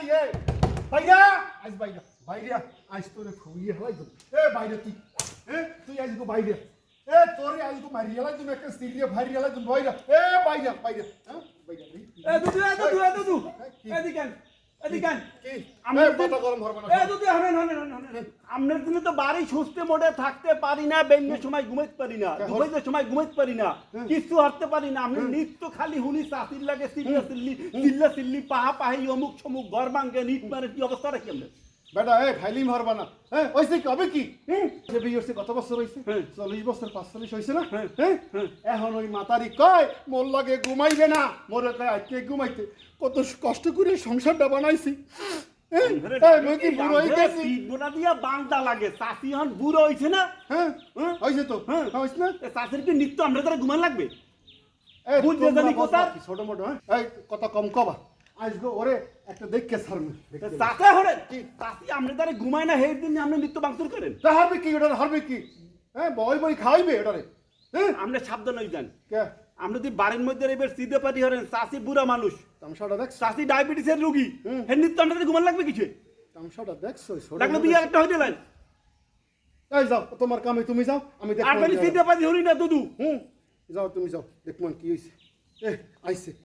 এ ভাইয়া আজ বাইরে বাইরে আজ তোরে ফুইয়ে হলাই তো এ বাইরে তুই তুই আজ গো বাইরে এ তোরে আজ গো মারি হলাই তুমি একটা সিলিয়ে ভারি হলাই তুমি বাইরে এ বাইরে বাইরে হ্যাঁ বাইরে এ দুদু এদিকে এদিকে কি আমরা কথা গরম হবে না এ দুদু হনেন আমনের দিনে তো বাড়ি সুস্থে মোড়ে থাকতে পারি না বেন্যের সময় ঘুমাইতে পারি না ঘুমাইতে সময় ঘুমাইতে পারি না কিছু হাঁটতে পারি না আমি নিত্য খালি হুনি চাষির লাগে চিল্লা পাহা পাহি অমুক সমুক ঘর ভাঙ্গে নিট মারে কি অবস্থা রাখি আমরা বেটা এ ফাইলিম হরবা না হ্যাঁ ওইসে কি হবে কি সে বিয়ে হচ্ছে কত বছর হয়েছে 40 বছর 45 হয়েছে না হ্যাঁ এখন ওই মাতারি কয় মোর লাগে ঘুমাইবে না মোরে কয় আজকে ঘুমাইতে কত কষ্ট করে সংসারটা বানাইছি ছোট মোটো হ্যাঁ কথা কম কবা আজকে ওরে একটা দেখকে সারমু চাচা হরে চাচি আমরা তারে ঘুমায় না সেই দিন আপনি নিত্য বাংসুর করেন তা হবে কি ওটা হবে কি হ্যাঁ বই বই খাওয়াইবে ওটারে হ্যাঁ আমরা সাবধান হয়ে যান কে আমরা যদি বাড়ির মধ্যে এবার সিধে পাটি হরেন চাচি বুড়া মানুষ তামসাটা দেখ চাচি ডায়াবেটিসের রোগী হে নিত্য আমরা ঘুমান লাগবে কিছু তামসাটা দেখছো লাগলে বিয়ে একটা হইতে লাইন এই যাও তোমার কামে তুমি যাও আমি দেখব আর সিধে পাটি হরি না দুদু যাও তুমি যাও দেখমান কি হইছে এ আইছে